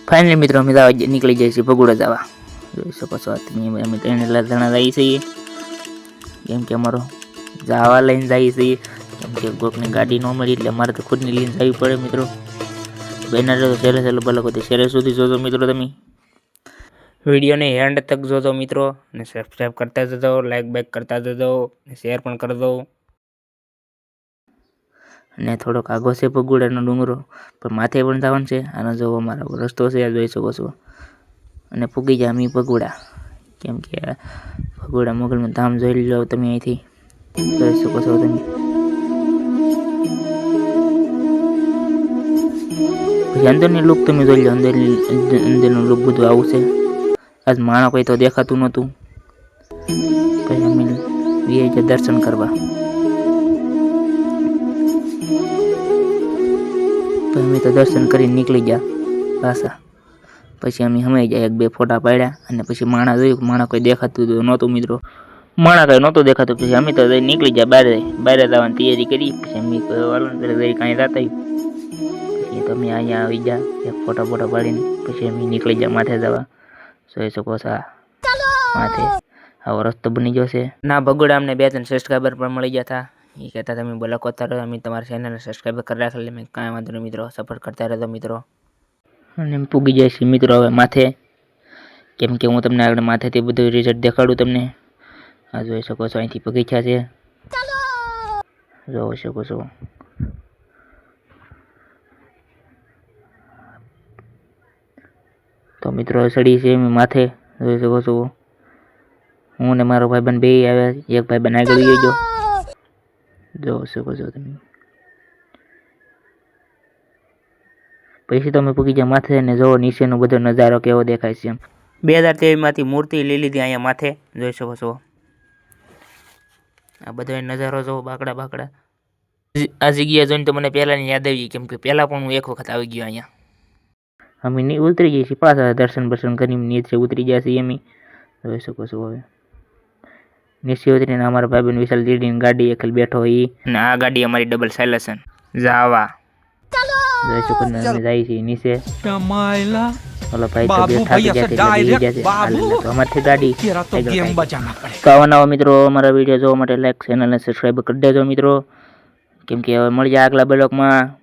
Finally મિત્રો અમે નીકળી જઈએ છીએ ભગોડા જવા. જોઈ શકો છો અમે ત્રણ જણા જઈએ છીએ, કેમ કે અમારો જવા લઈને જઈએ છીએ, કેમ કે કોઈકની ગાડી ન મળી એટલે અમારે તો ખુદની લઈને જવી પડે મિત્રો. બેના તો સહેલે સહેલે ભલે શેરે સુધી જોજો મિત્રો. તમે વિડીયોને એન્ડ તક જોજો મિત્રો, અને સબસ્ક્રાઈબ કરતા જજો, લાઈક બેક કરતા જજો, શેર પણ કરી દો. અને થોડોક આગો છે ભગોડાનો ડુંગરો, પણ માથે પણ જવાનું છે. આનો જો અમારો રસ્તો છે, જોઈ શકો છો. અને પૂગી જાય અમે ભગોડા, કેમ કે ભગોડા મોગલમાં ધામ જોઈ લો તમે અહીંથી, જોઈ શકો છો તમે. પછી અંદરની લુક તમે જોઈ લો, અંદરનું લુક બધું આવું છે. આજ માણસ કોઈ તો દેખાતું નહોતું, પછી અમે ગયા દર્શન કરવા. અમે તો દર્શન કરીને નીકળી ગયા પાછા. પછી અમે હમાઈ જાય, એક બે ફોટા પાડ્યા, અને પછી માણા જોયું, માણા કોઈ દેખાતું નહોતું મિત્રો. માણા કઈ નહોતું દેખાતું. પછી અમે તો નીકળી ગયા બહાર જવાની તૈયારી કરી. પછી અમે કાંઈ જતા, પછી તમે અહીંયા આવી ગયા એક ફોટા પાડીને. પછી અમે નીકળી ગયા માથે જવા. જોઈ શકો છો માથે આવો રસ્તો બની ગયો છે. ના ભગોડા અમને 2-3 સબસ્ક્રાઈબર પણ મળી ગયા હતા. એ કહેતા તમે બ્લોગ કરતા રહો, અમે તમારા ચેનલને સબસ્ક્રાઈબ કરી રાખેલી. મેં કાંઈ વાંધો નહીં મિત્રો, સપોર્ટ કરતા રહેજો મિત્રો. અને એમ પૂગી જાય છે મિત્રો હવે માથે, કેમ કે હું તમને આગળ માથેથી બધું રિઝલ્ટ દેખાડું તમને. આ જોઈ શકો છો અહીંથી બગીચા છે, જોઈ શકો છો. તો મિત્રો સડી છે એમ માથે, જોઈ શકો છો. હું ને મારો ભાઈબંધ બે આવ્યા, એક ભાઈબંધ આગળ ગયો, જોઈ શકો છો તમે. પછી તમે પૂગી જાય માથે, અને જોવો નીચેનો બધો નજારો કેવો દેખાય છે. 2023 માંથી મૂર્તિ લઈ લીધી અહીંયા માથે, જોઈ શકો છો. આ બધો નજારો જોવો, બાકડા. આ જગ્યા જોઈને તો મને પહેલાની યાદ આવી, કેમ કે પહેલા પણ હું એક વખત આવી ગયો અહીંયા. અમે ઉતરી જઈએ છીએ પાછા, દર્શન કરીને નીચે ઉતરી ગયા છીએ અમે, જોઈ શકો છો. હવે નીચે ઉતરીને અમારા ભાઈબંધ વિશાલ દીદીની ગાડી એકલ બેઠો હોય, અને આ ગાડી અમારી ડબલ સાયલેશન જાવા. જોઈ શકો છો અમે જઈએ છીએ નીચે. ઓલો ભાઈ તો થાકી ગયા છે, અમારથી ગાડી. તો આવા નવા મિત્રો અમારા વિડીયો જોવા માટે લાઈક, ચેનલને સબસ્ક્રાઈબ કરી દેજો મિત્રો, કેમ કે હવે મળી જાય આગલા બ્લોગમાં.